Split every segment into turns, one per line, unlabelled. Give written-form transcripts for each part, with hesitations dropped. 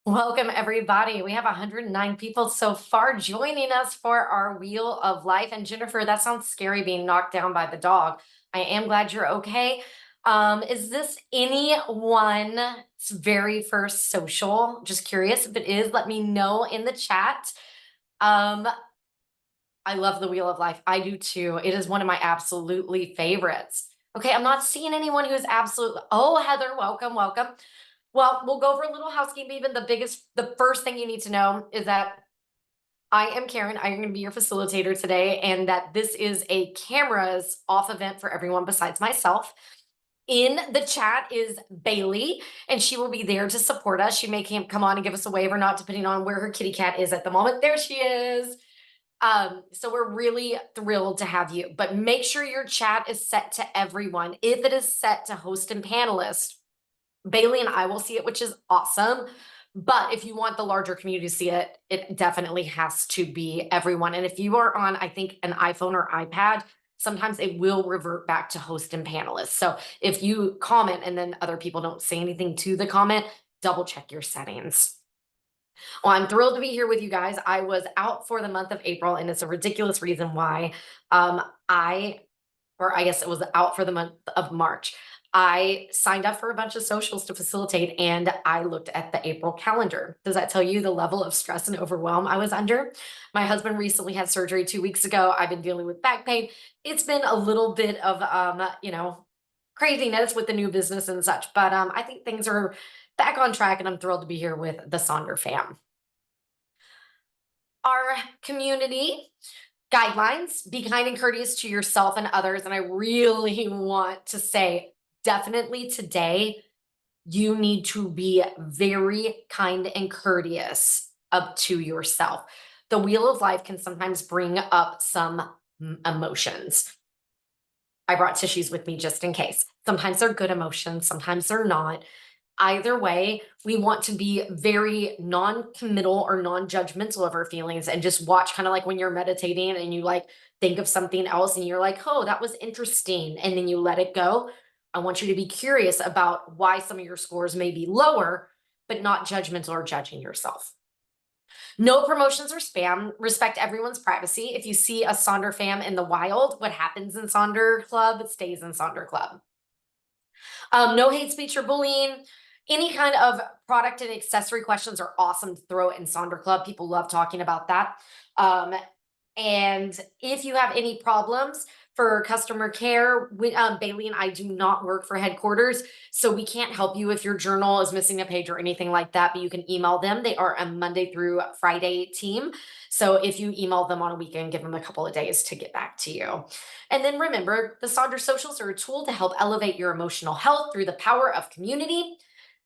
Welcome, everybody. We have 109 people so far joining us for our Wheel of Life. And Jennifer, that sounds scary being knocked down by the dog. I am glad you're okay. Is this anyone's very first social? Just curious. If it is, let me know in the chat. Um, I love the Wheel of Life. I do too. It is one of my absolutely favorites. Okay, I'm not seeing anyone who's absolutely. Oh, Heather, welcome, welcome. Well, we'll go over a little housekeeping. Even the first thing you need to know is that I am Karen. I am going to be your facilitator today, and that this is a cameras off event for everyone besides myself. In the chat is Bailey, and she will be there to support us. She may come on and give us a wave or not, depending on where her kitty cat is at the moment. There she is. So we're really thrilled to have you, but make sure your chat is set to everyone. If it is set to host and panelist, Bailey and I will see it, which is awesome. But if you want the larger community to see it, it definitely has to be everyone. And if you are on, I think, an iPhone or iPad, sometimes it will revert back to host and panelists. So if you comment and then other people don't say anything to the comment, double check your settings. Well, I'm thrilled to be here with you guys. I was out for the month of April, and it's a ridiculous reason why. I guess it was out for the month of March. I signed up for a bunch of socials to facilitate, and I looked at the April calendar. Does that tell you the level of stress and overwhelm I was under? My husband recently had surgery 2 weeks ago. I've been dealing with back pain. It's been a little bit of, craziness with the new business and such, but I think things are back on track, and I'm thrilled to be here with the Sonder fam. Our community guidelines: be kind and courteous to yourself and others. And I really want to say, definitely today, you need to be very kind and courteous up to yourself. The Wheel of Life can sometimes bring up some emotions. I brought tissues with me just in case. Sometimes they're good emotions, sometimes they're not. Either way, we want to be very non-committal or non-judgmental of our feelings, and just watch, kind of like when you're meditating and you like think of something else and you're like, oh, that was interesting, and then you let it go. I want you to be curious about why some of your scores may be lower, but not judgmental or judging yourself. No promotions or spam. Respect everyone's privacy. If you see a Sonder fam in the wild, what happens in Sonder Club stays in Sonder Club. No hate speech or bullying. Any kind of product and accessory questions are awesome to throw in Sonder Club. People love talking about that. And if you have any problems for customer care, Bailey and I do not work for headquarters, so we can't help you if your journal is missing a page or anything like that, but you can email them. They are a Monday through Friday team. So if you email them on a weekend, give them a couple of days to get back to you. And then remember, the Sonder Socials are a tool to help elevate your emotional health through the power of community,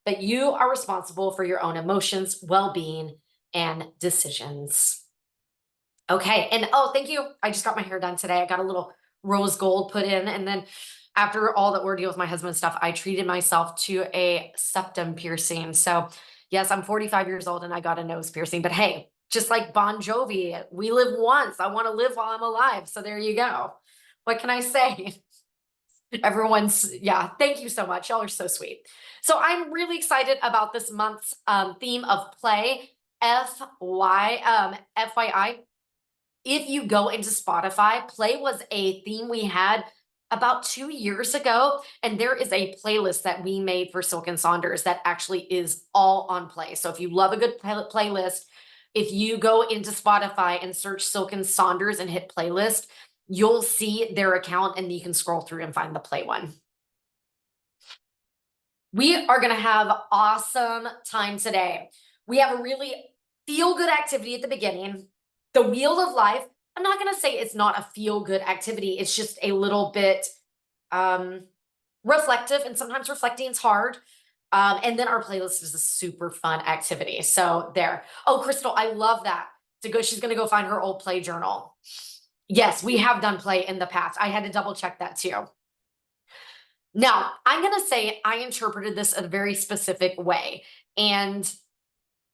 but you are responsible for your own emotions, well-being, and decisions. Okay, and oh, thank you. I just got my hair done today. I got a little rose gold put in, and then after all the ordeal with my husband's stuff, I treated myself to a septum piercing. So yes, I'm 45 years old and I got a nose piercing, but hey, just like Bon Jovi, we live once. I want to live while I'm alive. So there you go. What can I say? Everyone's, yeah, thank you so much. Y'all are so sweet. So I'm really excited about this month's theme of play. FYI, if you go into Spotify, play was a theme we had about 2 years ago, and there is a playlist that we made for Silk and Saunders that actually is all on play. So if you love a good playlist, if you go into Spotify and search Silk and Saunders and hit playlist, you'll see their account, and you can scroll through and find the play one. We are going to have awesome time today. We have a really feel-good activity at the beginning. The Wheel of Life. I'm not going to say it's not a feel-good activity. It's just a little bit reflective, and sometimes reflecting is hard. And then our playlist is a super fun activity. So there. Oh, Crystal, I love that. She's going to go find her old play journal. Yes, we have done play in the past. I had to double check that too. Now, I'm going to say I interpreted this in a very specific way, and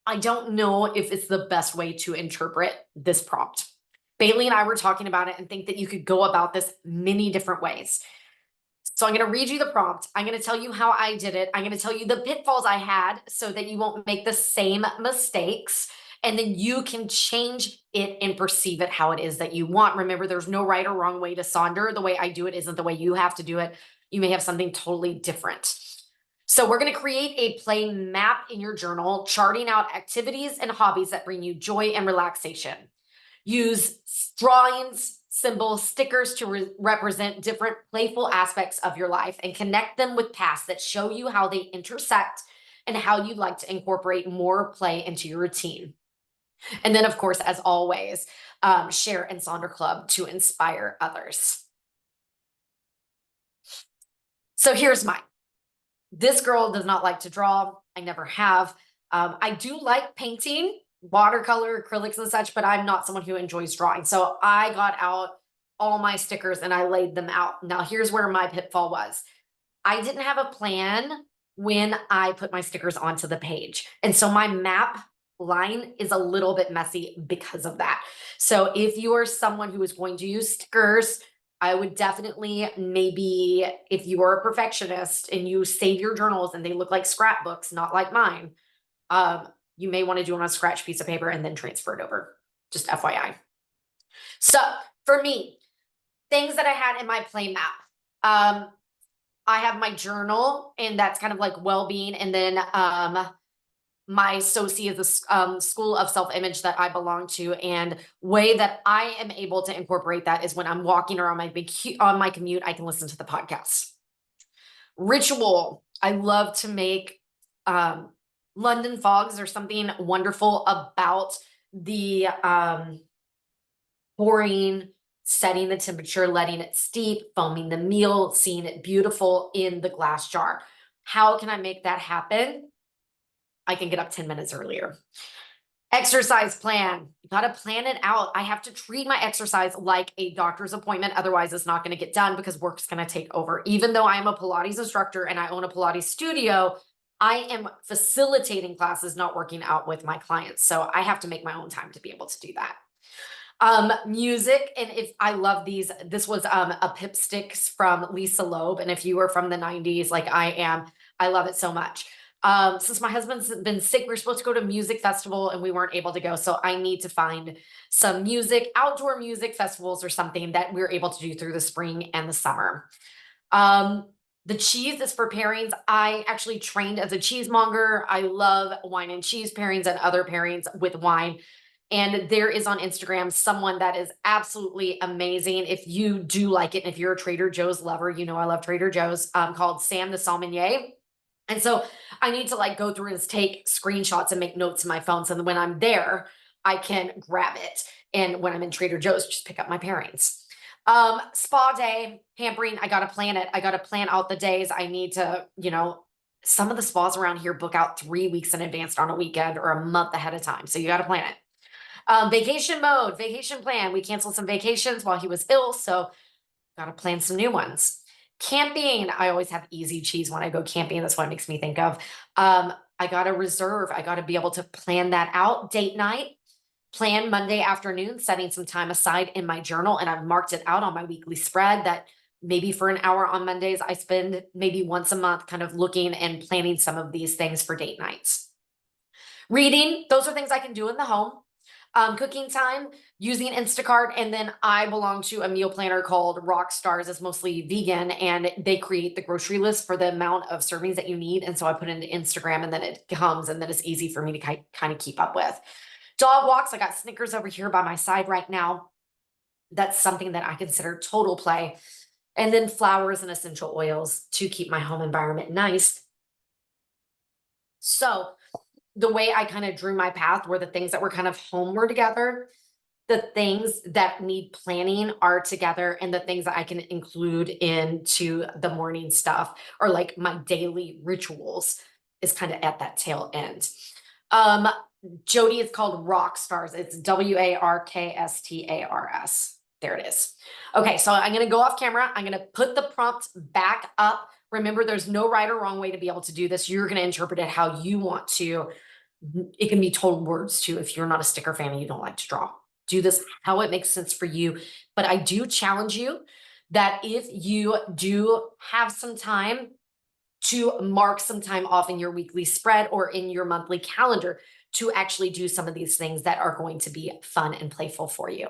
I don't know if it's the best way to interpret this prompt. Bailey and I were talking about it and think that you could go about this many different ways. So I'm going to read you the prompt. I'm going to tell you how I did it. I'm going to tell you the pitfalls I had so that you won't make the same mistakes. And then you can change it and perceive it how it is that you want. Remember, there's no right or wrong way to sonder. The way I do it isn't the way you have to do it. You may have something totally different. So we're going to create a play map in your journal, charting out activities and hobbies that bring you joy and relaxation. Use drawings, symbols, stickers to represent different playful aspects of your life and connect them with past that show you how they intersect and how you'd like to incorporate more play into your routine. And then, of course, as always, share in Sonder Club to inspire others. So here's mine. This girl does not like to draw. I never have. I do like painting, watercolor, acrylics and such, but I'm not someone who enjoys drawing. So I got out all my stickers and I laid them out. Now here's where my pitfall was. I didn't have a plan when I put my stickers onto the page. And so my map line is a little bit messy because of that. So if you are someone who is going to use stickers, I would definitely, maybe if you are a perfectionist and you save your journals and they look like scrapbooks, not like mine, you may want to do it on a scratch piece of paper and then transfer it over. Just FYI. So for me, things that I had in my play map. I have my journal, and that's kind of like well-being, and then my SOCI is the school of self-image that I belong to, and way that I am able to incorporate that is when I'm walking or on my commute, I can listen to the podcast. Ritual, I love to make London fogs. There's something wonderful about the pouring, setting the temperature, letting it steep, foaming the meal, seeing it beautiful in the glass jar. How can I make that happen? I can get up 10 minutes earlier. Exercise plan. You got to plan it out. I have to treat my exercise like a doctor's appointment. Otherwise, it's not going to get done because work's going to take over. Even though I am a Pilates instructor and I own a Pilates studio, I am facilitating classes, not working out with my clients. So I have to make my own time to be able to do that. Music, and if I love these, this was a Pipsticks from Lisa Loeb, and if you are from the 90s like I am, I love it so much. Since my husband's been sick, we're supposed to go to music festival and we weren't able to go, so I need to find some music, outdoor music festivals or something that we're able to do through the spring and the summer. The cheese is for pairings. I actually trained as a cheesemonger. I love wine and cheese pairings and other pairings with wine. And there is on Instagram someone that is absolutely amazing. If you do like it, and if you're a Trader Joe's lover, you know I love Trader Joe's, called Sam the Sommelier. And so I need to like go through and take screenshots and make notes in my phone. So that when I'm there, I can grab it. And when I'm in Trader Joe's, just pick up my pairings. Spa day, pampering, I got to plan it. I got to plan out the days I need to, some of the spas around here book out 3 weeks in advance on a weekend or a month ahead of time. So you got to plan it. Vacation mode, vacation plan. We canceled some vacations while he was ill, so got to plan some new ones. Camping, I always have easy cheese when I go camping. That's what it makes me think of. I got to reserve. I got to be able to plan that out. Date night, plan Monday afternoon, setting some time aside in my journal, and I've marked it out on my weekly spread that maybe for an hour on Mondays, I spend maybe once a month kind of looking and planning some of these things for date nights. Reading, those are things I can do in the home. Cooking time, using Instacart, and then I belong to a meal planner called Rock Stars. It's mostly vegan, and they create the grocery list for the amount of servings that you need. And so I put it into Instagram, and then it comes, and then it's easy for me to kind of keep up with. Dog walks, I got Snickers over here by my side right now. That's something that I consider total play. And then flowers and essential oils to keep my home environment nice. So the way I kind of drew my path were the things that were kind of home were together. The things that need planning are together, and the things that I can include into the morning stuff or like my daily rituals is kind of at that tail end. Jody is called Rock Stars. It's WARKSTARS. There it is. Okay, so I'm going to go off camera. I'm going to put the prompt back up. Remember, there's no right or wrong way to be able to do this. You're going to interpret it how you want to. It can be total words too. If you're not a sticker fan and you don't like to draw, do this how it makes sense for you. But I do challenge you that if you do have some time, to mark some time off in your weekly spread or in your monthly calendar to actually do some of these things that are going to be fun and playful for you.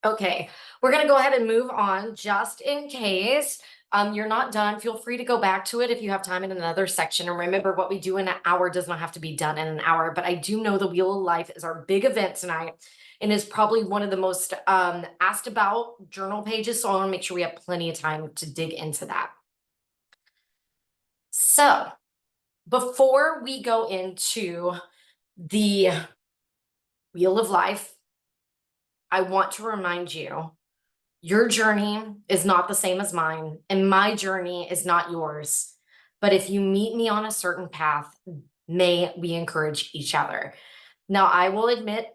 Okay, we're gonna go ahead and move on just in case you're not done. Feel free to go back to it if you have time in another section. And remember, what we do in an hour does not have to be done in an hour. But I do know the Wheel of Life is our big event tonight and is probably one of the most asked about journal pages. So I want to make sure we have plenty of time to dig into that. So before we go into the Wheel of Life, I want to remind you your journey is not the same as mine, and my journey is not yours. But if you meet me on a certain path, may we encourage each other. Now, I will admit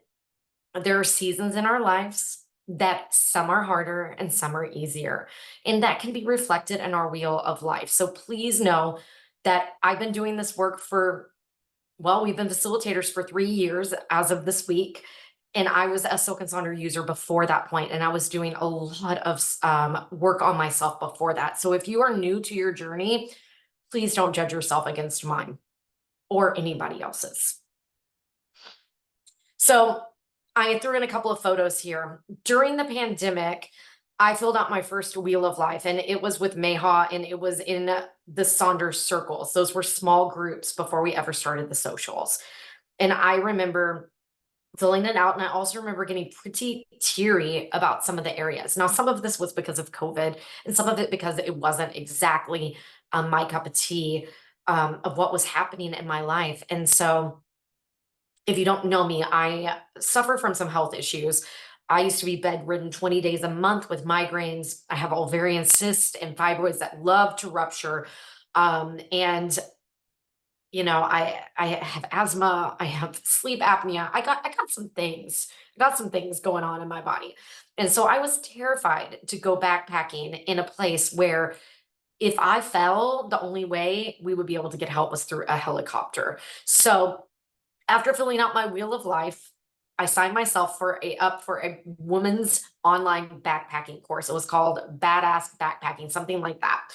there are seasons in our lives that some are harder and some are easier, and that can be reflected in our wheel of life. So please know that I've been doing this work for, well, we've been facilitators for 3 years as of this week. And I was a Silk and Sonder user before that point, and I was doing a lot of work on myself before that. So if you are new to your journey, please don't judge yourself against mine or anybody else's. So I threw in a couple of photos here. During the pandemic, I filled out my first Wheel of Life, and it was with Mayhaw, and it was in the Sonder circles. Those were small groups before we ever started the socials. And I remember filling it out. And I also remember getting pretty teary about some of the areas. Now, some of this was because of COVID, and some of it because it wasn't exactly my cup of tea. of what was happening in my life. And so, if you don't know me, I suffer from some health issues. I used to be bedridden 20 days a month with migraines. I have ovarian cysts and fibroids that love to rupture. And I have asthma, I have sleep apnea. I got some things. I got some things going on in my body. And so I was terrified to go backpacking in a place where if I fell, the only way we would be able to get help was through a helicopter. So after filling out my wheel of life, I signed myself up for a woman's online backpacking course. It was called Badass Backpacking, something like that.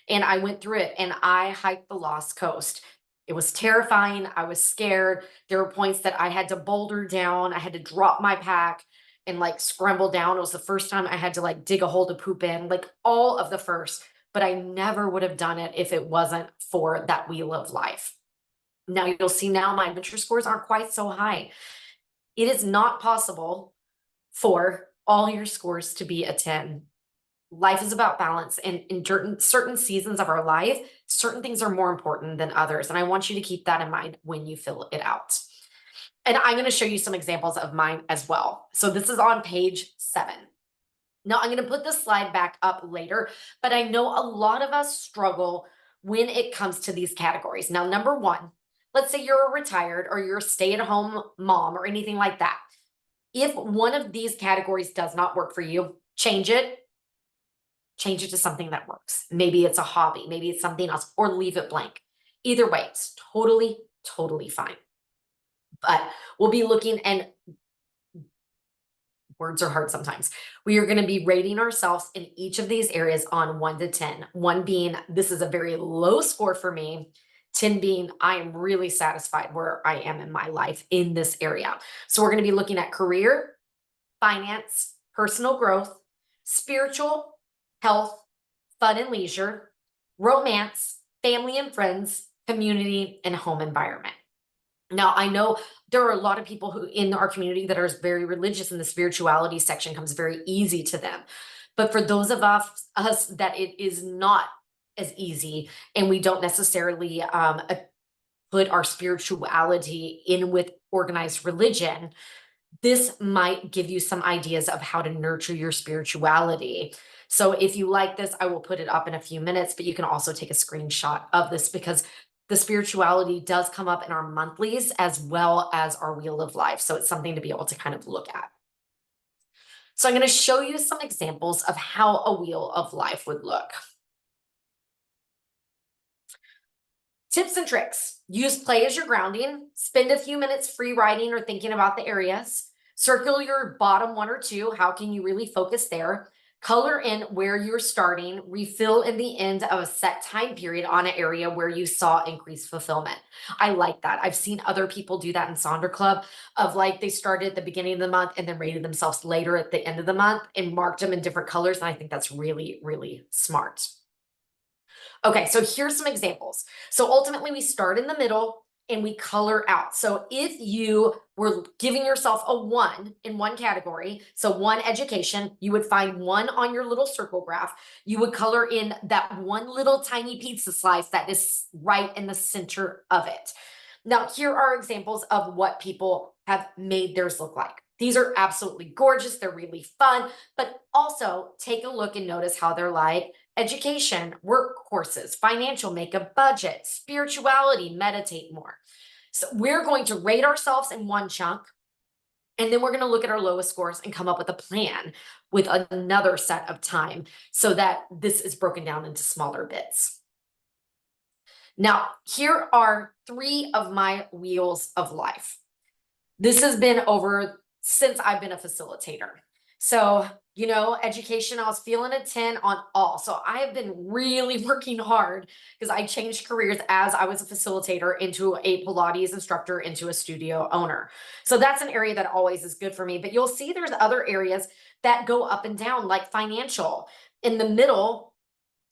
And I went through it and I hiked the Lost Coast. It was terrifying. I was scared. There were points that I had to boulder down. I had to drop my pack and like scramble down. It was the first time I had to like dig a hole to poop in, like all of the first. But I never would have done it if it wasn't for that wheel of life. Now you'll see now my adventure scores aren't quite so high. It is not possible for all your scores to be a 10. Life is about balance, and in certain seasons of our life, certain things are more important than others. And I want you to keep that in mind when you fill it out. And I'm going to show you some examples of mine as well. So this is on page 7. Now, I'm going to put this slide back up later, but I know a lot of us struggle when it comes to these categories. Now, number one, let's say you're a retired or you're a stay-at-home mom or anything like that. If one of these categories does not work for you, change it to something that works. Maybe it's a hobby, maybe it's something else, or leave it blank. Either way, it's totally, totally fine. But we'll be looking, and words are hard sometimes. We are going to be rating ourselves in each of these areas on 1 to 10. 1 being, this is a very low score for me. 10 being, I am really satisfied where I am in my life in this area. So we're going to be looking at career, finance, personal growth, spiritual, health, fun and leisure, romance, family and friends, community, and home environment. Now, I know there are a lot of people who in our community that are very religious, and the spirituality section comes very easy to them. But for those of us that it is not as easy, and we don't necessarily put our spirituality in with organized religion, this might give you some ideas of how to nurture your spirituality. So if you like this, I will put it up in a few minutes, but you can also take a screenshot of this because the spirituality does come up in our monthlies as well as our wheel of life. So it's something to be able to kind of look at. So I'm going to show you some examples of how a wheel of life would look. Tips and tricks. Use play as your grounding. Spend a few minutes free writing or thinking about the areas. Circle your bottom 1 or 2. How can you really focus there? Color in where you're starting. Refill in the end of a set time period on an area where you saw increased fulfillment. I like that. I've seen other people do that in Sonder Club of like they started at the beginning of the month and then rated themselves later at the end of the month and marked them in different colors. And I think that's really, really smart. Okay, so here's some examples. So ultimately we start in the middle and we color out. So if you were giving yourself a 1 in one category, so 1 education, you would find 1 on your little circle graph. You would color in that one little tiny pizza slice that is right in the center of it. Now, here are examples of what people have made theirs look like. These are absolutely gorgeous. They're really fun, but also take a look and notice how they're like education, work courses, financial, make a budget, spirituality, meditate more. So we're going to rate ourselves in one chunk, and then we're going to look at our lowest scores and come up with a plan with another set of time so that this is broken down into smaller bits. Now, here are 3 of my wheels of life. This has been over since I've been a facilitator. So, education, I was feeling a 10 on all. So I have been really working hard because I changed careers as I was a facilitator into a Pilates instructor, into a studio owner. So that's an area that always is good for me. But you'll see there's other areas that go up and down, like financial. In the middle,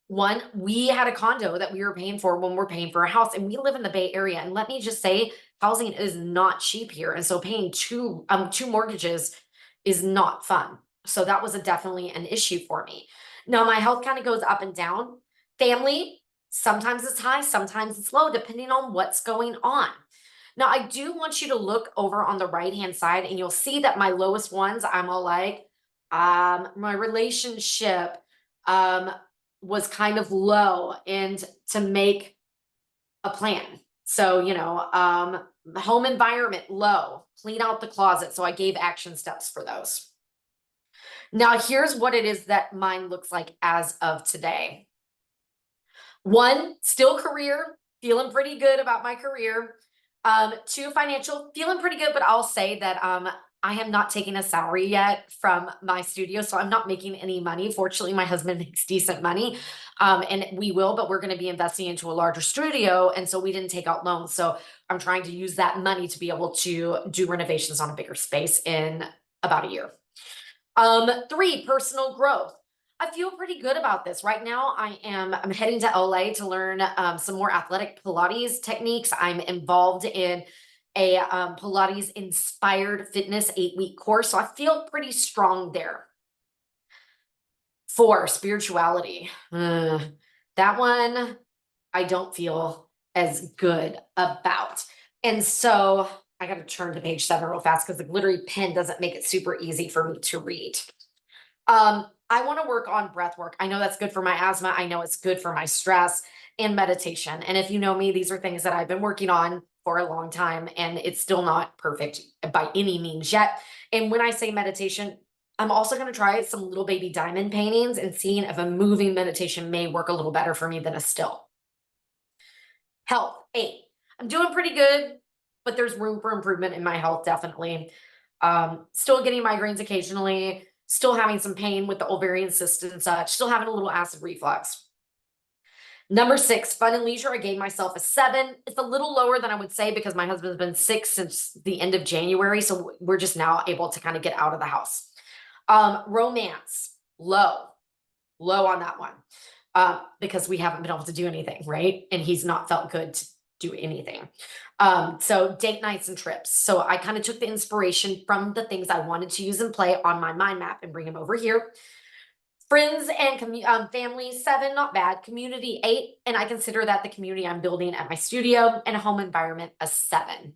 one, we had a condo that we were paying for when we're paying for a house, and we live in the Bay Area. And let me just say, housing is not cheap here. And so paying two mortgages is not fun. So that was definitely an issue for me. Now my health kind of goes up and down. Family, Sometimes it's high, sometimes it's low, depending on what's going on. Now, I do want you to look over on the right-hand side and you'll see that my lowest ones, I'm all like, my relationship um, was kind of low and to make a plan. So, home environment low, clean out the closet. So I gave action steps for those. Now, here's what it is that mine looks like as of today. One, still career, feeling pretty good about my career. Two, financial, feeling pretty good, but I'll say that I am not taking a salary yet from my studio, so I'm not making any money. Fortunately, my husband makes decent money, and we will, but we're going to be investing into a larger studio, and so we didn't take out loans. So I'm trying to use that money to be able to do renovations on a bigger space in about a year. Three, personal growth. I feel pretty good about this. Right now, I'm heading to LA to learn some more athletic Pilates techniques. I'm involved in a Pilates inspired fitness 8-week course. So I feel pretty strong there. Four, spirituality. That one I don't feel as good about. And so I got to turn to page 7 real fast because the glittery pen doesn't make it super easy for me to read. I want to work on breath work. I know that's good for my asthma. I know it's good for my stress and meditation. And if you know me, these are things that I've been working on for a long time and it's still not perfect by any means yet. And when I say meditation, I'm also going to try some little baby diamond paintings and seeing if a moving meditation may work a little better for me than a still. Health, 8. I'm doing pretty good, but there's room for improvement in my health, definitely. Still getting migraines occasionally, still having some pain with the ovarian cyst and such, still having a little acid reflux. Number 6, fun and leisure. I gave myself a 7. It's a little lower than I would say because my husband's been sick since the end of January. So we're just now able to kind of get out of the house. Romance, low on that one. Because we haven't been able to do anything, right? And he's not felt good to do anything. So date nights and trips. So I kind of took the inspiration from the things I wanted to use and play on my mind map and bring them over here. Friends and family, 7, not bad. Community, 8, and I consider that the community I'm building at my studio, and a home environment, a 7.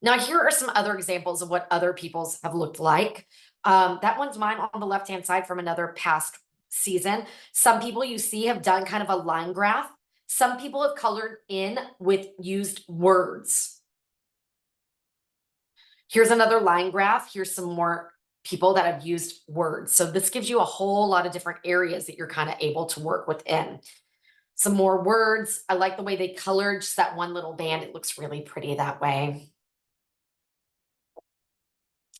Now, here are some other examples of what other people's have looked like. That one's mine on the left-hand side from another past season. Some people you see have done kind of a line graph. Some people have colored in with used words. Here's another line graph. Here's some more people that have used words. So this gives you a whole lot of different areas that you're kind of able to work within. Some more words. I like the way they colored just that one little band. It looks really pretty that way.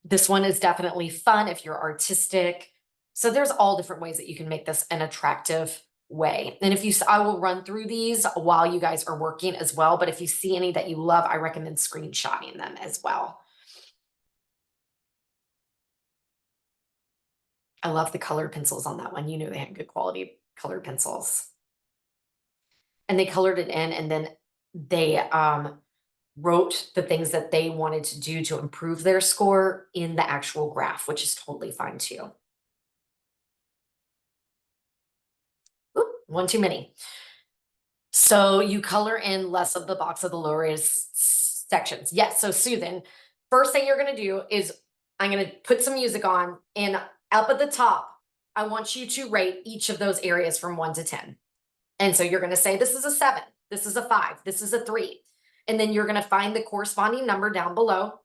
This one is definitely fun if you're artistic. So there's all different ways that you can make this an attractive way. And I will run through these while you guys are working as well. But if you see any that you love, I recommend screenshotting them as well. I love the colored pencils on that one. You know, they had good quality colored pencils. And they colored it in and then they wrote the things that they wanted to do to improve their score in the actual graph, which is totally fine too. Oop, one too many. So you color in less of the box of the lower sections. Yes, so Susan, first thing you're going to do is I'm going to put some music on and up at the top, I want you to rate each of those areas from 1 to 10. And so you're going to say, this is a 7, this is a 5, this is a 3. And then you're going to find the corresponding number down below.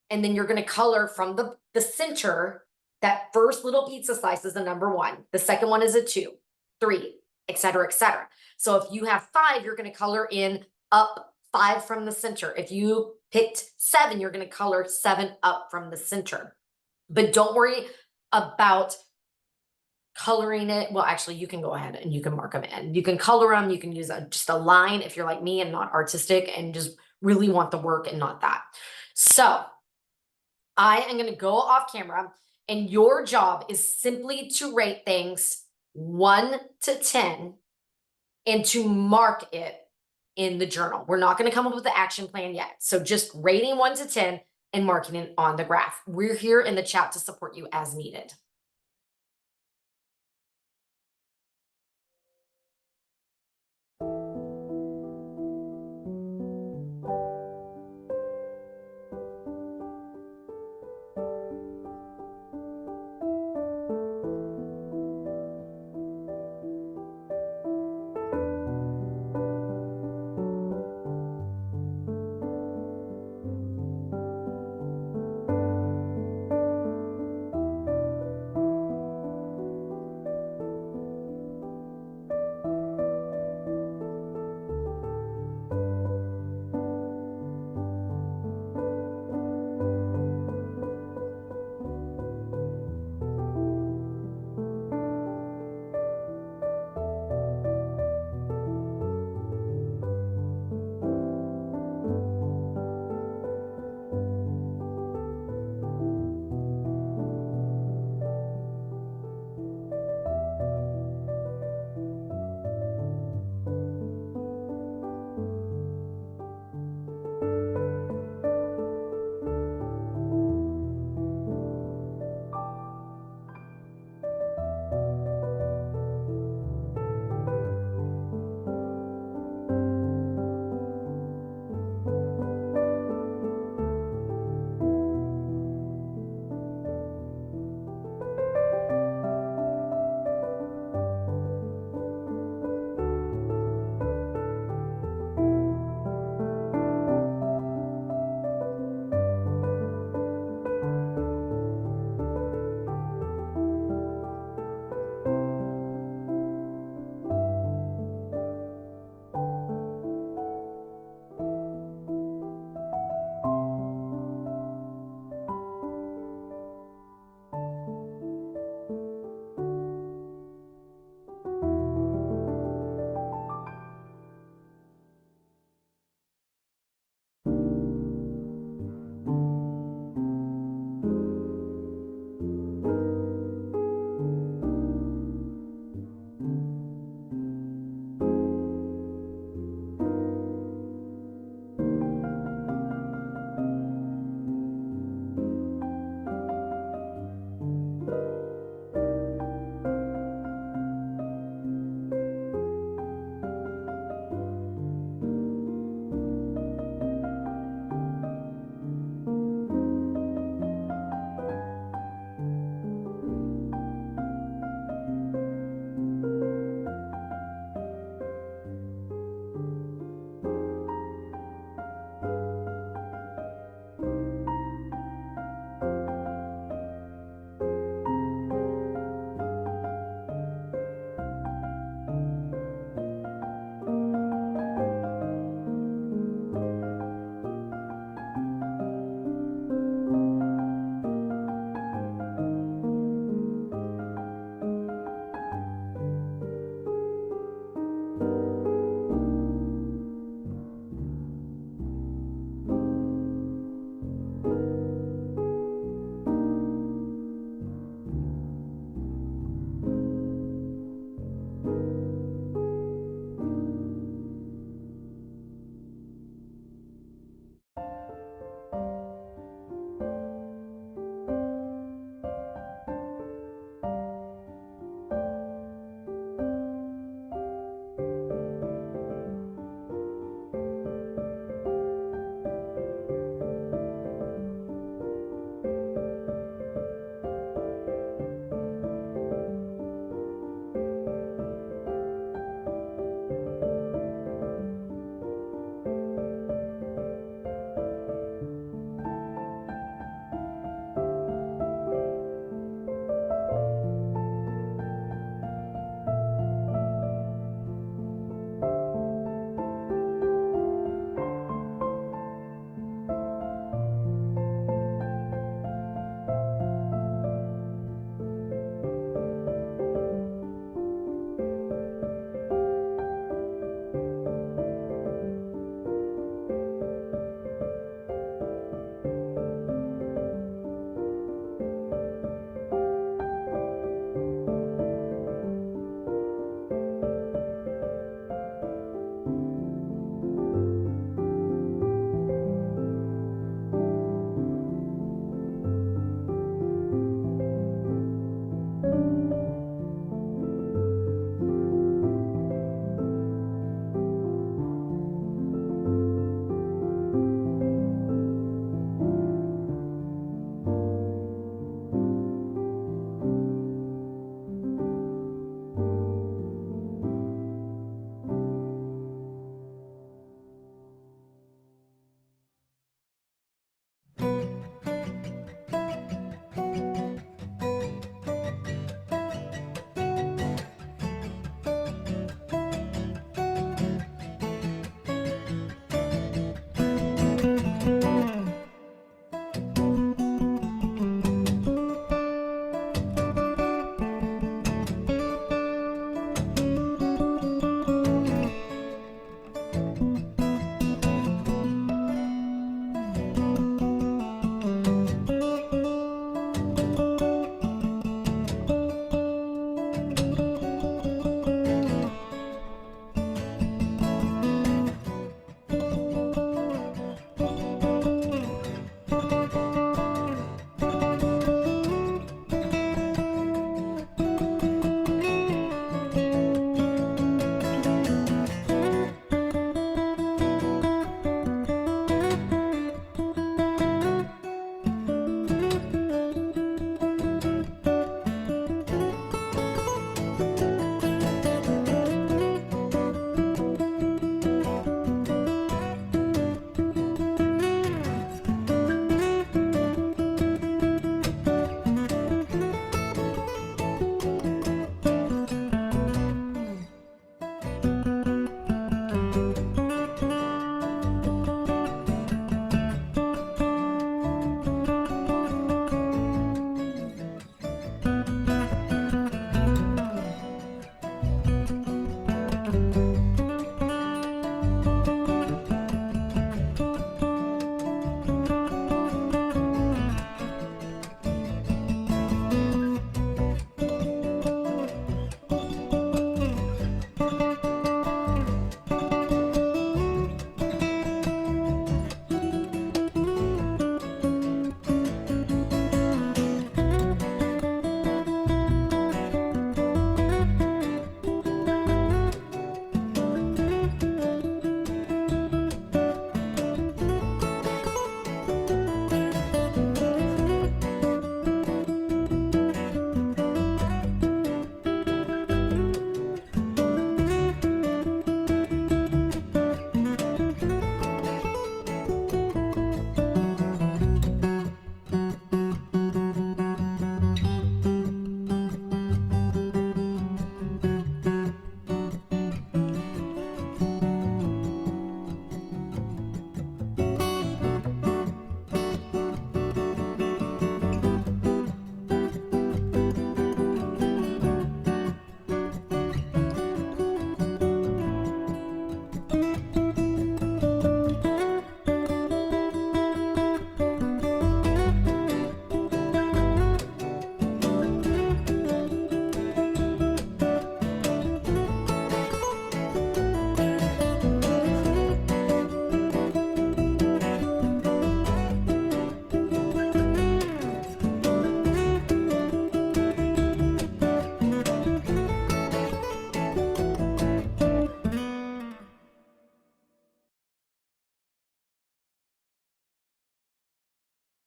And then you're going to color from the center. That first little pizza slice is the number 1. The second one is a 2, 3, et cetera, et cetera. So if you have 5, you're going to color in up 5 from the center. If you picked 7, you're going to color 7 up from the center. But don't worry about coloring it. Well, actually, you can go ahead and you can mark them in. You can color them. You can use just a line if you're like me and not artistic and just really want the work and not that. So I am going to go off camera and your job is simply to rate things 1 to 10 and to mark it in the journal. We're not going to come up with the action plan yet. So just rating 1 to 10 and marking it on the graph. We're here in the chat to support you as needed.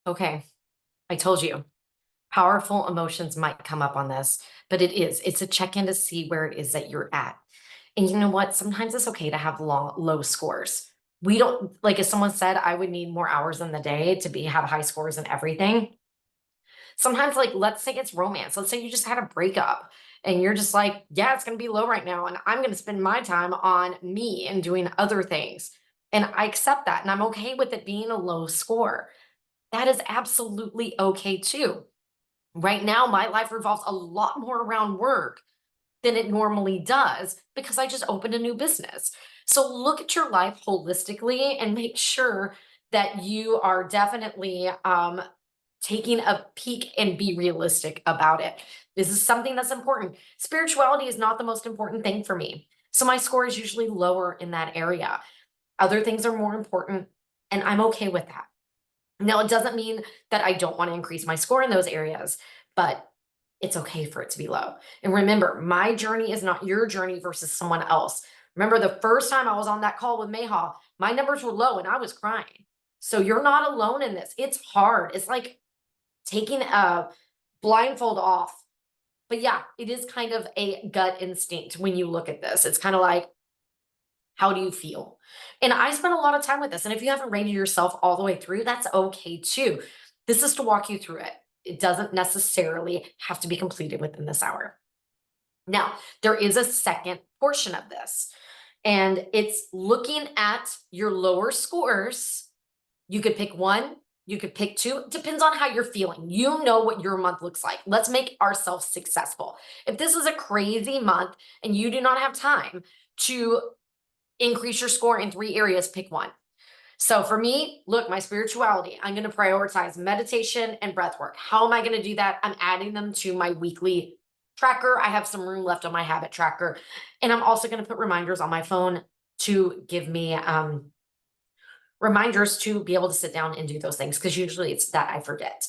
Okay, I told you. Powerful emotions might come up on this, but it's a check-in to see where it is that you're at. And you know what? Sometimes it's okay to have low scores. We don't like if someone said I would need more hours in the day to be have high scores in everything. Sometimes, like, let's say it's romance. Let's say you just had a breakup and you're just like, yeah, it's gonna be low right now. And I'm gonna spend my time on me and doing other things. And I accept that. And I'm okay with it being a low score. That is absolutely okay too. Right now, my life revolves a lot more around work than it normally does because I just opened a new business. So look at your life holistically and make sure that you are definitely taking a peek and be realistic about it. This is something that's important. Spirituality is not the most important thing for me. So my score is usually lower in that area. Other things are more important, and I'm okay with that. Now, it doesn't mean that I don't want to increase my score in those areas, but it's okay for it to be low. And remember, my journey is not your journey versus someone else. Remember, the first time I was on that call with Mayhaw, my numbers were low and I was crying. So you're not alone in this. It's hard. It's like taking a blindfold off. But yeah, it is kind of a gut instinct when you look at this. It's kind of like, how do you feel? And I spent a lot of time with this. And if you haven't rated yourself all the way through, that's okay too. This is to walk you through it. It doesn't necessarily have to be completed within this hour. Now, there is a second portion of this, and it's looking at your lower scores You could pick one, you could pick two. It depends on how you're feeling. You know what your month looks like. Let's make ourselves successful. If this is a crazy month and you do not have time to increase your score in 3 areas, pick one. So for me, look, my spirituality, I'm going to prioritize meditation and breath work. How am I going to do that? I'm adding them to my weekly tracker. I have some room left on my habit tracker. And I'm also going to put reminders on my phone to give me reminders to be able to sit down and do those things, because usually it's that I forget.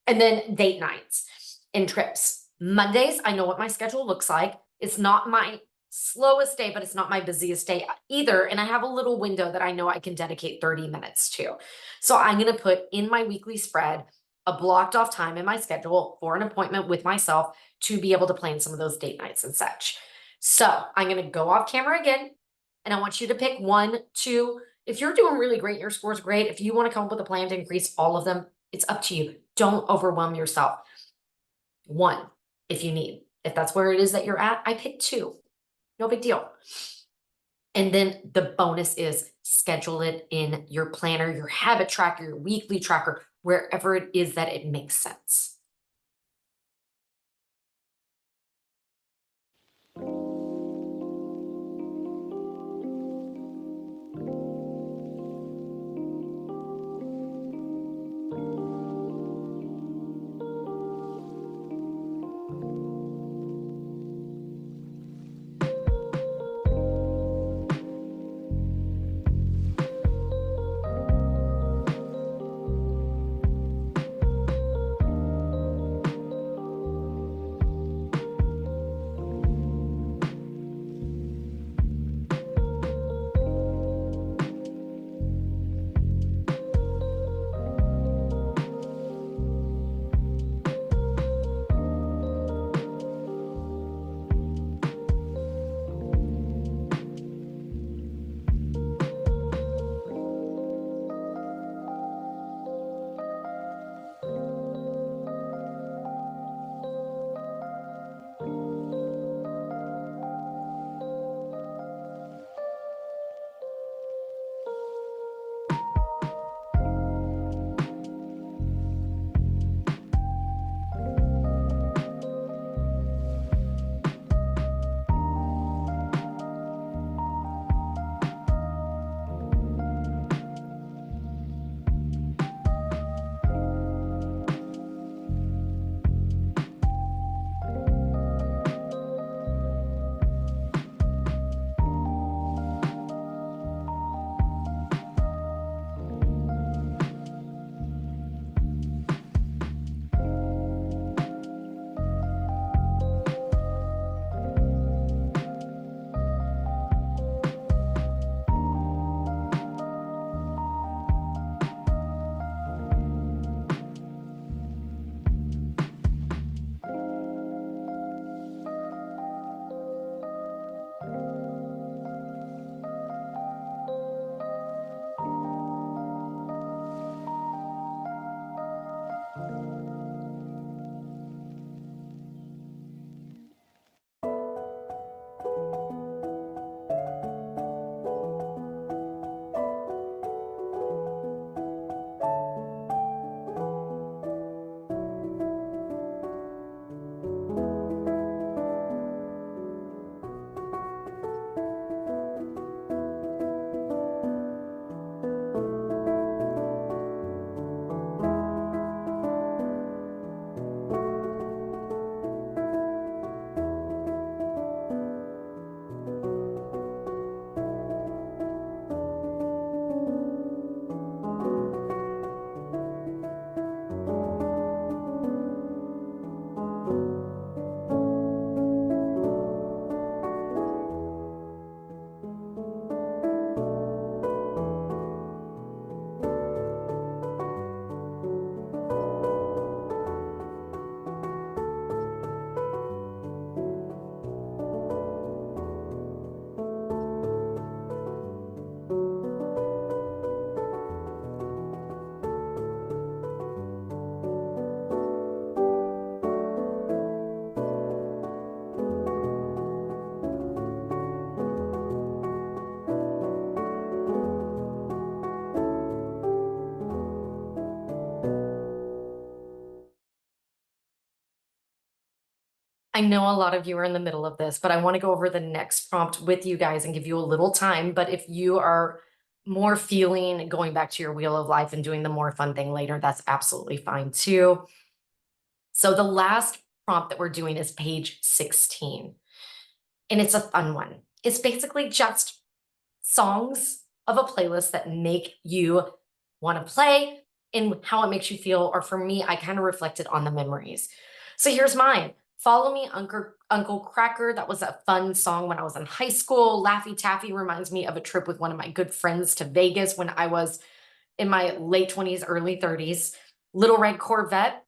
And then date nights and trips. Mondays, I know what my schedule looks like. It's not my slowest day, but it's not my busiest day either. And I have a little window that I know I can dedicate 30 minutes to. So I'm going to put in my weekly spread a blocked off time in my schedule for an appointment with myself to be able to plan some of those date nights and such. So I'm going to go off camera again, and I want you to pick one, two. If you're doing really great, your score's great. If you want to come up with a plan to increase all of them, it's up to you. Don't overwhelm yourself. One, if you need. If that's where it is that you're at, I pick two. No big deal. And then the bonus is schedule it in your planner, your habit tracker, your weekly tracker, wherever it is that it makes sense. I know a lot of you are in the middle of this, but I want to go over the next prompt with you guys and give you a little time. But if you are more feeling going back to your wheel of life and doing the more fun thing later, that's absolutely fine too. So the last prompt that we're doing is page 16, and it's a fun one. It's basically just songs of a playlist that make you want to play and how it makes you feel. Or for me, I kind of reflected on the memories. So here's mine. Follow Me, Uncle Cracker. That was a fun song when I was in high school. Laffy Taffy reminds me of a trip with one of my good friends to Vegas when I was in my late 20s, early 30s. Little Red Corvette,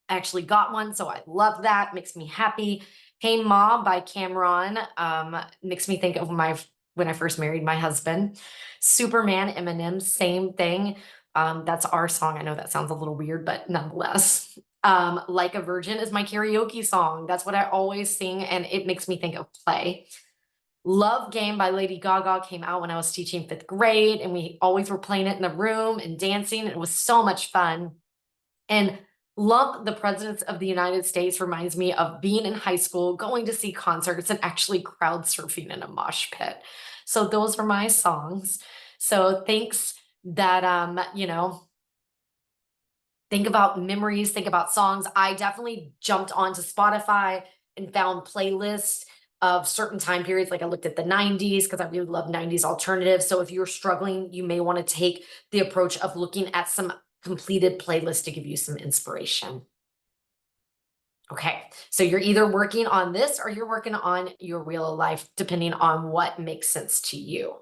I actually got one, so I love that. Makes me happy. Hey Ma by Cameron makes me think of when I first married my husband. Superman, Eminem, same thing. That's our song. I know that sounds a little weird, but nonetheless. Like a Virgin is my karaoke song. That's what I always sing, and it makes me think of play. Love Game by Lady Gaga came out when I was teaching fifth grade, and we always were playing it in the room and dancing. It was so much fun. And Love the Presidents of the United States reminds me of being in high school, going to see concerts, and actually crowd surfing in a mosh pit. So those are my songs. So thanks that think about memories, think about songs. I definitely jumped onto Spotify and found playlists of certain time periods. Like I looked at the 90s because I really love 90s alternatives. So if you're struggling, you may want to take the approach of looking at some completed playlists to give you some inspiration. Okay, so you're either working on this or you're working on your wheel of life, depending on what makes sense to you.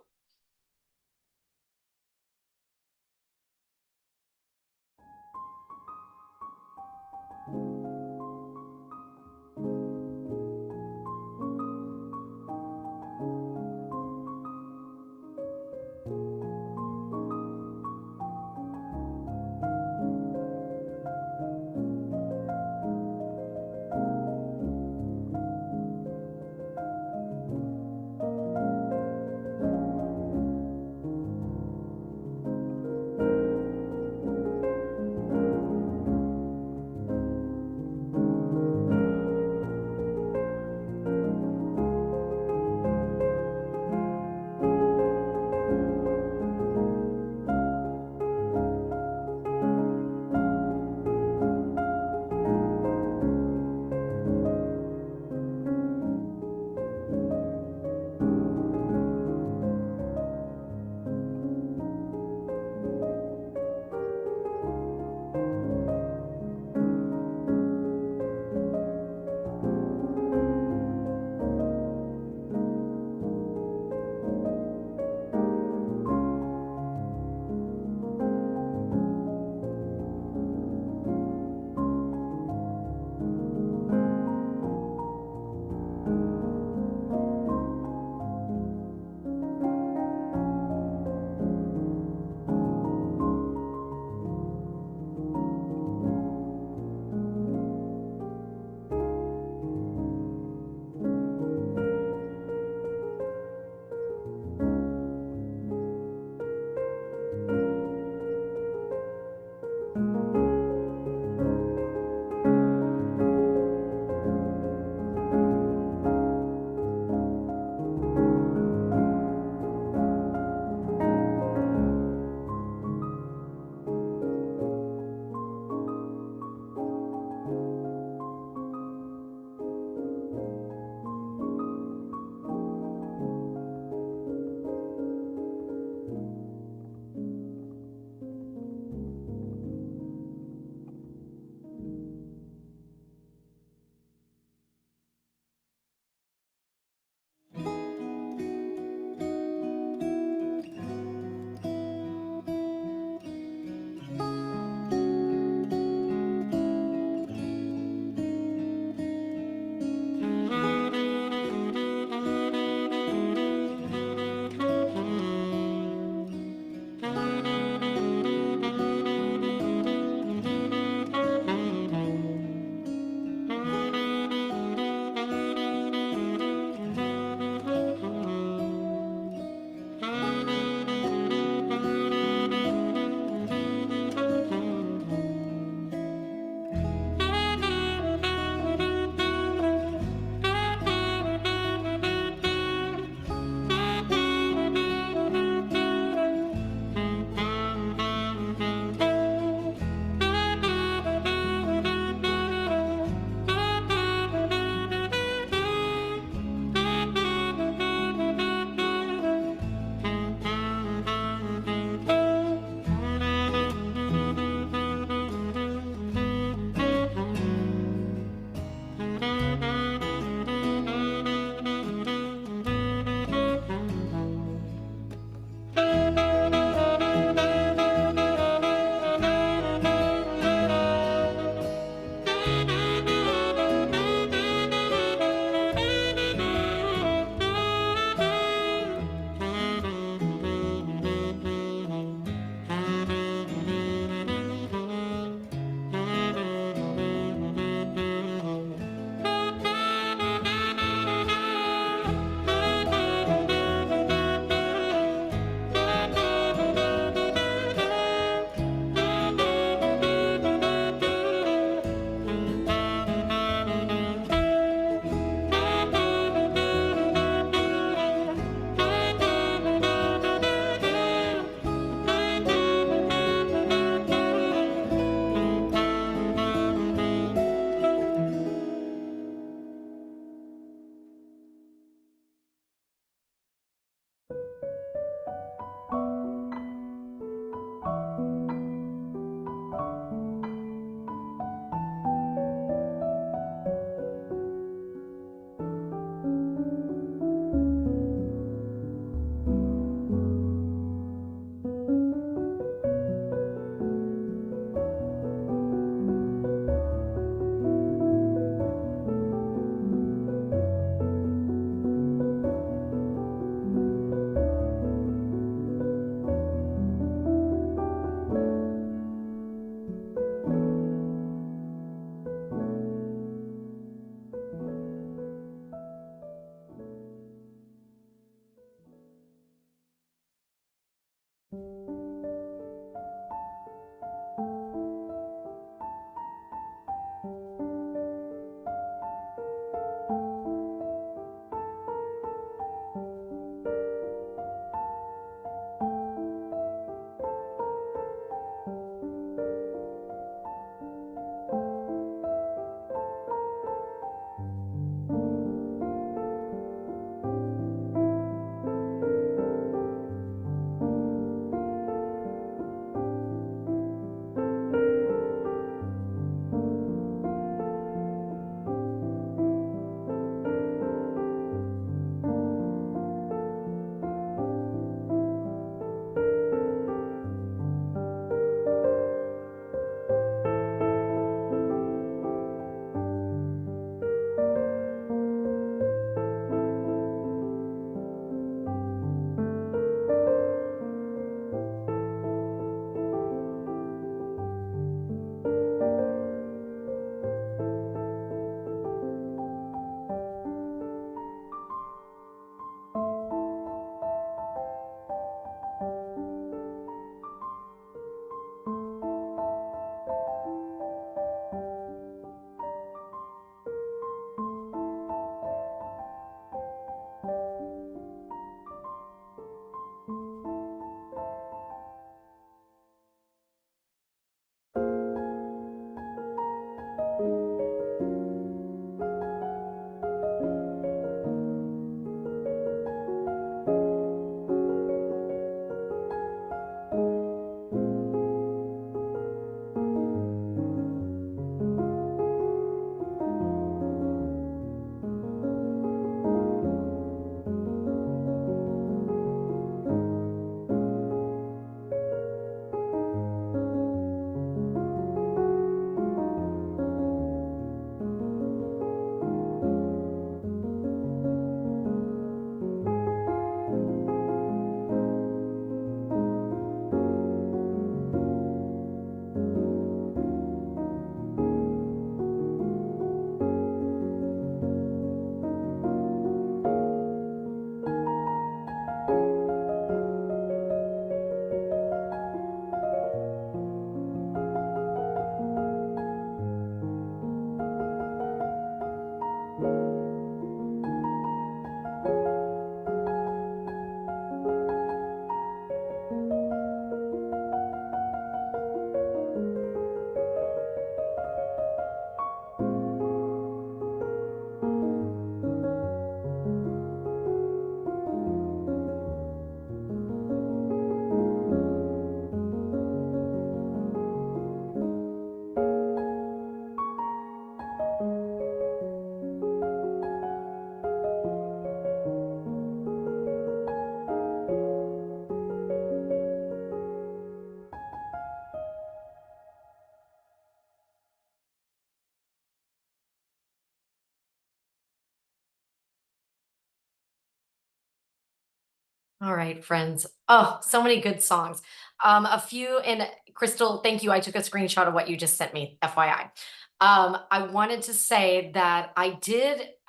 All right, friends. Oh, so many good songs. A few, and Crystal, thank you. I took a screenshot of what you just sent me, FYI. I wanted to say that I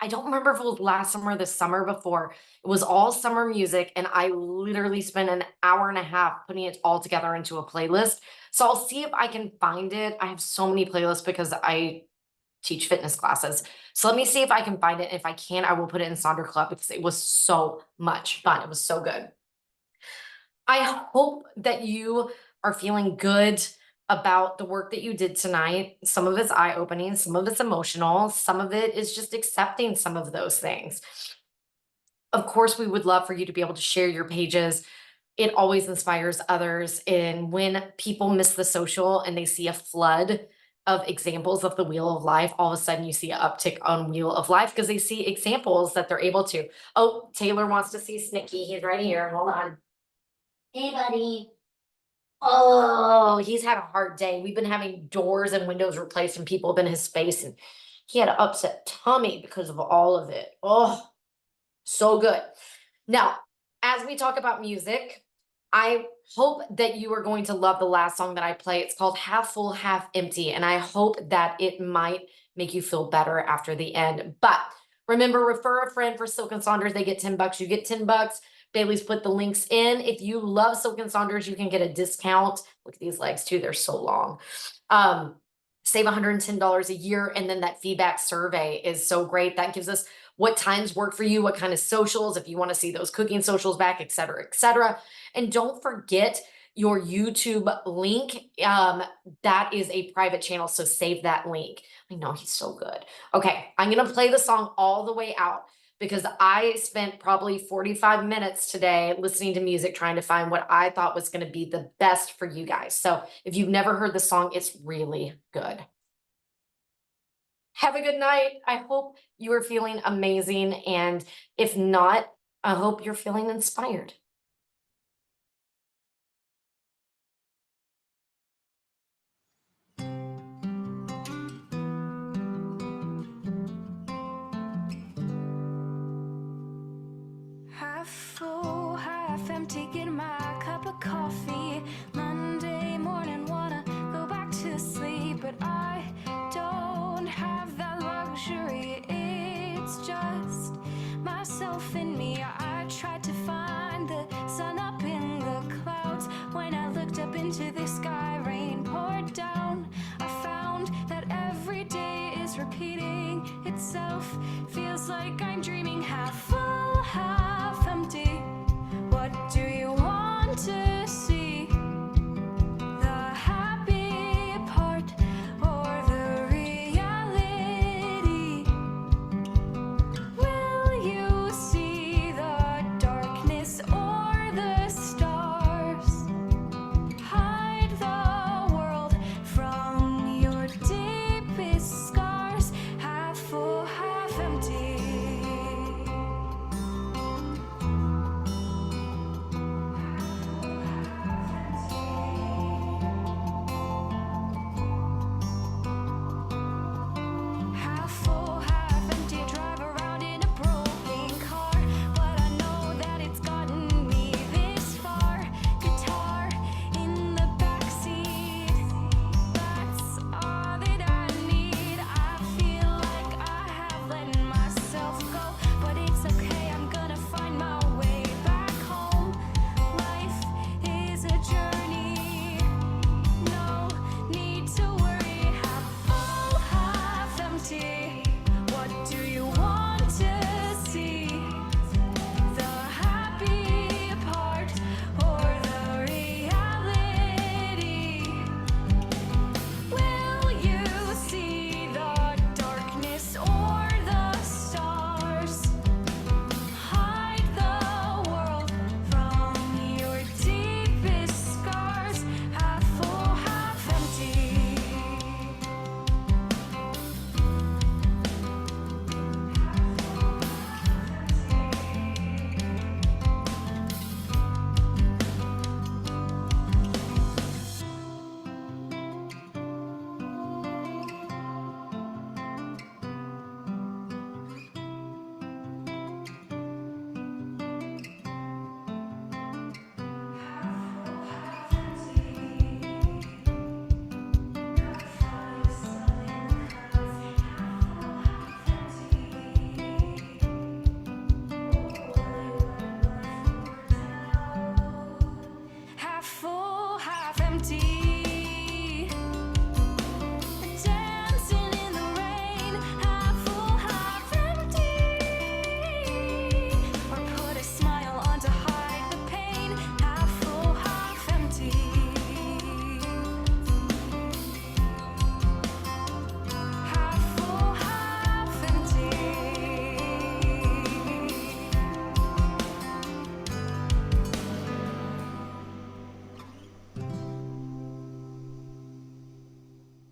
don't remember if it was last summer or the summer before. It was all summer music, and I literally spent an hour and a half putting it all together into a playlist. So I'll see if I can find it. I have so many playlists because I teach fitness classes. So let me see if I can find it. If I can, I will put it in Sonder Club because it was so much fun. It was so good. I hope that you are feeling good about the work that you did tonight. Some of it's eye opening, some of it's emotional, some of it is just accepting some of those things. Of course, we would love for you to be able to share your pages. It always inspires others. And when people miss the social and they see a flood of examples of the wheel of life, all of a sudden you see an uptick on wheel of life because they see examples that they're able to. Oh, Taylor wants to see Snicky. He's right here. Hold on. Hey, buddy. Oh, he's had a hard day. We've been having doors and windows replaced and people have been in his space, and he had an upset tummy because of all of it. Oh, so good. Now, as we talk about music, I hope that you are going to love the last song that I play. It's called Half Full, Half Empty, and I hope that it might make you feel better after the end. But remember, refer a friend for Silk and Saunders. They get $10. You get $10. Bailey's put the links in. If you love Silk and Saunders, you can get a discount. Look at these legs too, they're so long. Save $110 a year, and then that feedback survey is so great. That gives us what times work for you, what kind of socials, if you want to see those cooking socials back, et cetera, et cetera. And don't forget your YouTube link. That is a private channel, so save that link. I know he's so good. Okay, I'm gonna play the song all the way out because I spent probably 45 minutes today listening to music, trying to find what I thought was gonna be the best for you guys. So if you've never heard the song, it's really good. Have a good night. I hope you are feeling amazing. And if not, I hope you're feeling inspired.
Half full, half empty, get my cup of coffee. Monday morning, wanna go back to sleep, but I don't have that luxury. It's just myself and me. I tried to find the sun up in the clouds. When I looked up into the sky, rain poured down. I found that every day is repeating itself. Feels like I'm dreaming half full, half